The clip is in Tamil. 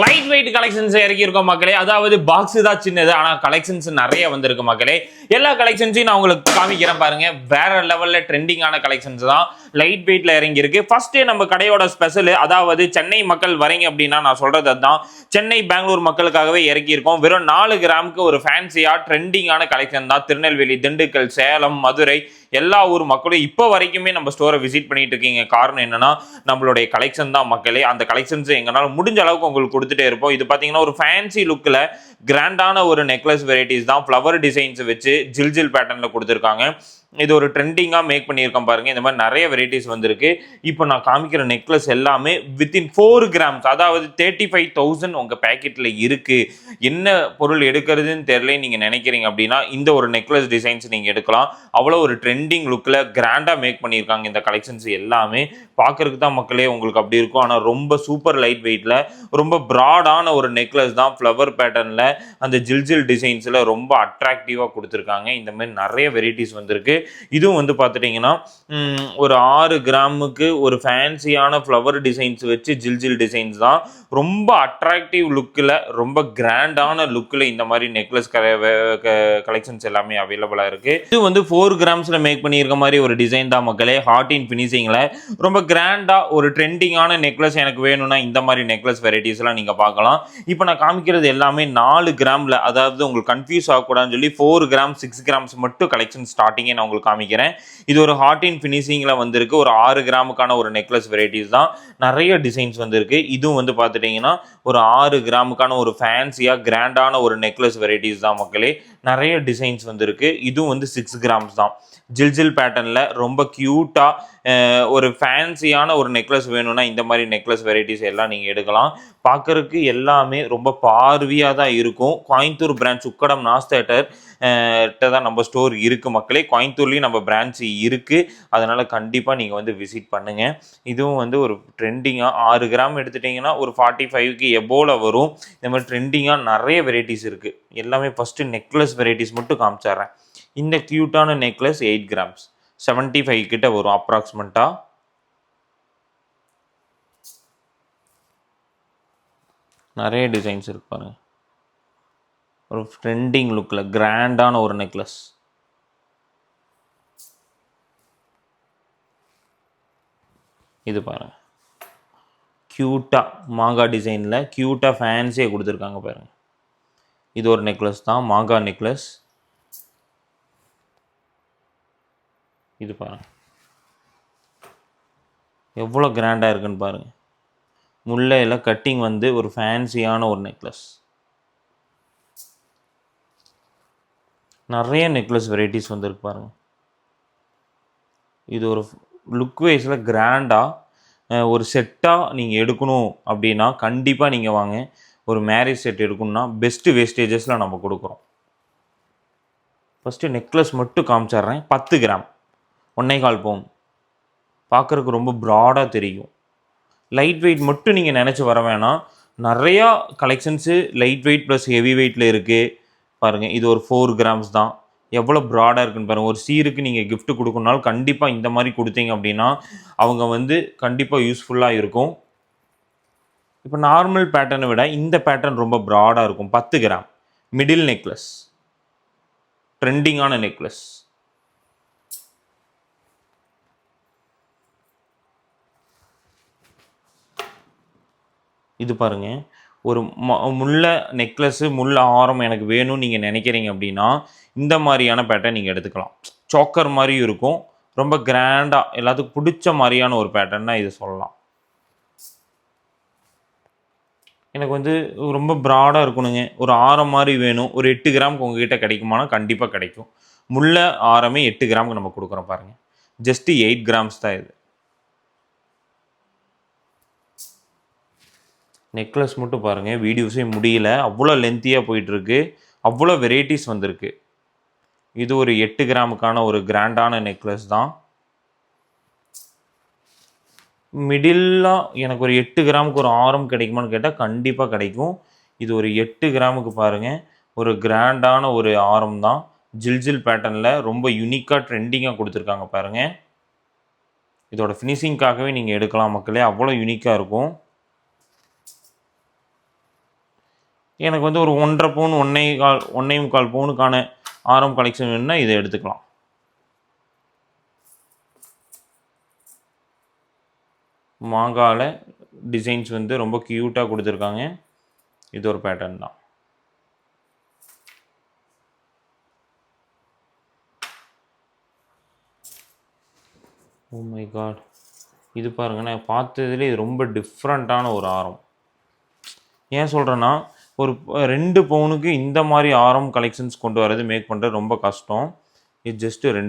லைட் வெயிட் கலெக்ஷன்ஸ் இறக்கி இருக்கோம் மக்களே. அதாவது பாக்ஸ் தான் சின்னது, ஆனா கலெக்ஷன்ஸ் நிறைய வந்திருக்கு மக்களே. எல்லா கலெக்ஷன்ஸையும் நான் உங்களுக்கு காமிக்கிறேன் பாருங்க. வேற லெவல்ல ட்ரெண்டிங்கான கலெக்ஷன்ஸ் தான் லைட் வெயிட்ல இறங்கி இருக்கு. ஃபர்ஸ்ட் நம்ம கடையோட ஸ்பெஷல், அதாவது சென்னை மக்கள் வரீங்க அப்படின்னா நான் சொல்றது அதுதான். சென்னை பெங்களூர் மக்களுக்காகவே இறக்கி இருக்கோம். வெறும் 4 கிராமுக்கு ஒரு ஃபேன்சியா ட்ரெண்டிங்கான கலெக்ஷன் தான். திருநெல்வேலி, திண்டுக்கல், சேலம், மதுரை எல்லா ஊர் மக்களும் இப்போ வரைக்குமே நம்ம ஸ்டோரை விசிட் பண்ணிட்டு இருக்கீங்க. காரணம் என்னன்னா நம்மளுடைய கலெக்ஷன் தான் மக்களே. அந்த கலெக்ஷன்ஸ் எங்களால் முடிஞ்ச அளவுக்கு உங்களுக்கு கொடுத்துட்டே இருப்போம். இது பார்த்தீங்கன்னா ஒரு ஃபேன்சி லுக்கில் கிராண்டான ஒரு நெக்லஸ் வெரைட்டிஸ் தான். ஃப்ளவர் டிசைன்ஸ் வச்சு ஜில் பேட்டர்னில் கொடுத்துருக்காங்க. இது ஒரு ட்ரெண்டிங்காக மேக் பண்ணியிருக்கோம் பாருங்க. இந்த மாதிரி நிறைய வெரைட்டிஸ் வந்திருக்கு. இப்போ நான் காமிக்கிற நெக்லஸ் எல்லாமே வித்தின் 4 கிராம்ஸ், அதாவது 35,000 உங்கள் பேக்கெட்டில் இருக்கு. என்ன பொருள் எடுக்கிறதுன்னு தெரியல நீங்கள் நினைக்கிறீங்க அப்படின்னா இந்த ஒரு நெக்லஸ் டிசைன்ஸ் நீங்கள் எடுக்கலாம். அவ்வளோ ஒரு ட்ரெண்டிங் லுக்கில் கிராண்டாக மேக் பண்ணியிருக்காங்க. இந்த கலெக்ஷன்ஸ் எல்லாமே பார்க்கறதுக்கு தான் மக்களே உங்களுக்கு அப்படி இருக்கும். ஆனால் ரொம்ப சூப்பர் லைட் வெயிட்ல ரொம்ப ப்ராடான ஒரு நெக்லஸ் தான். ஃப்ளவர் பேட்டர்னில் அந்த ஜில் டிசைன்ஸில் ரொம்ப அட்ராக்டிவாக கொடுத்துருக்காங்க. இந்த மாதிரி நிறைய வெரைட்டிஸ் வந்திருக்கு. இதுவும் வந்து பார்த்துட்டிங்கன்னா ஒரு 6 கிராமுக்கு ஒரு ஃபேன்சியான ஃப்ளவர் டிசைன்ஸ் வச்சு ஜில் டிசைன்ஸ் தான். ரொம்ப அட்ராக்டிவ் லுக்கில் ரொம்ப கிராண்டான லுக்கில் இந்த மாதிரி நெக்லஸ் கலெக்ஷன்ஸ் எல்லாமே அவைலபிளாக இருக்குது. இது வந்து 4 கிராம்ஸில் மேக் பண்ணியிருக்க மாதிரி ஒரு டிசைன் தான் மக்களே. ஹார்ட் இன் ஃபினிஷிங்கில் ரொம்ப கிராண்டாக ஒரு ட்ரெண்டிங்கான நெக்லஸ் எனக்கு வேணும்னா இந்த மாதிரி நெக்லஸ் வெரைட்டிஸ்லாம் நீங்கள் பார்க்கலாம். இப்போ நான் காமிக்கிறது எல்லாமே 4 கிராமில், அதாவது உங்களுக்கு கன்ஃபியூஸ் ஆகக்கூடாதுன்னு சொல்லி 4 கிராம் 6 கிராம்ஸ் மட்டும் கலெக்ஷன் ஸ்டார்டிங்கே நான் உங்களுக்கு காமிக்கிறேன். இது ஒரு ஹார்ட் இன் ஃபினிஷிங்கில் வந்திருக்கு. ஒரு 6 கிராமுக்கான ஒரு நெக்லஸ் வெரைட்டிஸ் தான். நிறைய டிசைன்ஸ் வந்திருக்கு. இதுவும் வந்து பார்த்துட்டிங்கன்னா ஒரு 6 கிராமுக்கான ஒரு ஃபேன்சியாக கிராண்டான ஒரு நெக்லஸ் வெரைட்டிஸ் தான் மக்களே. நிறைய டிசைன்ஸ் வந்திருக்கு. இதுவும் வந்து 6 கிராம்ஸ் தான். ஜில் பேட்டர்னில் ரொம்ப க்யூட்டாக ஒரு ஃபேன்சியான ஒரு நெக்லஸ் வேணும்னா இந்த மாதிரி நெக்லஸ் வெரைட்டிஸ் எல்லாம் நீங்கள் எடுக்கலாம். பார்க்குறதுக்கு எல்லாமே ரொம்ப பார்வையாக தான் இருக்கும். கோயம்புத்தூர் பிரான்ச் உக்கடம் நாஸ் தேட்டர் தான் நம்ம ஸ்டோர் இருக்குது மக்களே. கோயம்புத்தூர்லேயும் நம்ம பிரான்ச் இருக்குது. அதனால் கண்டிப்பாக நீங்கள் வந்து விசிட் பண்ணுங்கள். இதுவும் வந்து ஒரு ட்ரெண்டிங்காக 6 கிராம் எடுத்துட்டிங்கன்னா ஒரு 45க்கு எபோவில் வரும். இந்த மாதிரி ட்ரெண்டிங்காக நிறைய வெரைட்டிஸ் இருக்குது. எல்லாமே ஃபஸ்ட்டு நெக்லஸ் வெரைட்டிஸ் மட்டும் காமிச்சிட்றேன். இந்த க்யூட்டான நெக்லஸ் 8 கிராம்ஸ் 75 கிட்ட வரும் அப்ராக்சிமேட்டாக. நிறைய டிசைன்ஸ் இருக்கு பாருங்க. ஒரு ட்ரெண்டிங் லுக்கில் கிராண்டான ஒரு நெக்லஸ். இது பாருங்க, க்யூட்டாக மாங்காய் டிசைனில் க்யூட்டாக ஃபேன்சியாக கொடுத்துருக்காங்க பாருங்க. இது ஒரு நெக்லஸ் தான், மாங்காய் நெக்லஸ். இது பாருங்க எவ்வளோ கிராண்டாக இருக்குன்னு பாருங்கள். முல்லையில் கட்டிங் வந்து ஒரு ஃபேன்சியான ஒரு நெக்லஸ். நிறைய நெக்லஸ் வெரைட்டிஸ் வந்துருக்கு பாருங்கள். இது ஒரு லுக் வைஸில் கிராண்டாக ஒரு செட்டாக நீங்கள் எடுக்கணும் அப்படின்னா கண்டிப்பாக நீங்கள் வாங்க. ஒரு மேரேஜ் செட் எடுக்கணும்னா பெஸ்ட்டு வேஸ்டேஜஸில் நம்ம கொடுக்குறோம். ஃபஸ்ட்டு நெக்லஸ் மட்டும் காமிச்சிட்றேன். 10 கிராம் 1.25 பவுன். பார்க்குறதுக்கு ரொம்ப ப்ராடாக தெரியும். லைட் வெயிட் மட்டும் நீங்கள் நினச்சி வர வேணாம். நிறையா collections light weight plus heavy வெயிட்டில் இருக்குது பாருங்கள். இது ஒரு 4 கிராம்ஸ் தான். எவ்வளோ ப்ராடாக இருக்குன்னு பாருங்கள். ஒரு சீருக்கு நீங்கள் கிஃப்ட் கொடுக்கணுனாலும் கண்டிப்பாக இந்த மாதிரி கொடுத்தீங்க அப்படின்னா அவங்க வந்து கண்டிப்பாக யூஸ்ஃபுல்லாக இருக்கும். இப்போ நார்மல் பேட்டர்னை விட இந்த பேட்டர்ன் ரொம்ப ப்ராடாக இருக்கும். 10 கிராம் மிடில் நெக்லஸ், ட்ரெண்டிங்கான நெக்லஸ். இது பாருங்கள், ஒரு முல்லை நெக்லஸ்ஸு முல்லை ஆரம் எனக்கு வேணும்னு நீங்கள் நினைக்கிறீங்க அப்படின்னா இந்த மாதிரியான பேட்டர்ன் நீங்கள் எடுத்துக்கலாம். சாக்கர் மாதிரியும் இருக்கும். ரொம்ப கிராண்டாக எல்லாத்துக்கும் பிடிச்ச மாதிரியான ஒரு பேட்டர்ன் தான் இது சொல்லலாம். எனக்கு வந்து ரொம்ப ப்ராடாக இருக்கணுங்க, ஒரு ஆரம் மாதிரி வேணும், ஒரு 8 கிராமுக்கு உங்ககிட்ட கிடைக்குமானா கண்டிப்பாக கிடைக்கும். முல்லை ஆரமே 8 கிராமுக்கு நம்ம கொடுக்குறோம் பாருங்கள். ஜஸ்ட்டு 8 கிராம்ஸ் தான் இது. நெக்லஸ் மட்டும் பாருங்கள், வீடியோஸே முடியல, அவ்வளோ லென்த்தியாக போயிட்டுருக்கு. அவ்வளோ வெரைட்டிஸ் வந்திருக்கு. இது ஒரு 8 கிராமுக்கான ஒரு கிராண்டான நெக்லஸ் தான். மிடில்லாக எனக்கு ஒரு 8 கிராமுக்கு ஒரு ஆரம் கிடைக்குமான்னு கேட்டால் கண்டிப்பாக கிடைக்கும். இது ஒரு 8 கிராமுக்கு பாருங்கள், ஒரு கிராண்டான ஒரு ஆரம் தான். ஜில் பேட்டர்னில் ரொம்ப யூனிக்காக ட்ரெண்டிங்காக கொடுத்துருக்காங்க பாருங்கள். இதோட ஃபினிஷிங்காகவே நீங்கள் எடுக்கலாம் மக்களே, அவ்வளோ யூனிக்காக இருக்கும். எனக்கு வந்து ஒரு 1.5 பவுன் 1.25 பவுனுக்கான ஆரம் கலெக்ஷன் வேணும்னா இதை எடுத்துக்கலாம். மாங்காவில் டிசைன்ஸ் வந்து ரொம்ப க்யூட்டாக கொடுத்துருக்காங்க. இது ஒரு பேட்டர்ன் தான். ஓ மை காட், இது பாருங்க, நான் பார்த்ததுலேயே இது ரொம்ப டிஃப்ரெண்ட்டான ஒரு ஆரம். ஏன் சொல்கிறேன்னா, ஒரு 2 பவுனுக்கு இந்த மாதிரி ஆரம் கலெக்ஷன்ஸ் கொண்டு வரது மேக் பண்ணுறது ரொம்ப கஷ்டம். இது ஜஸ்ட்டு 2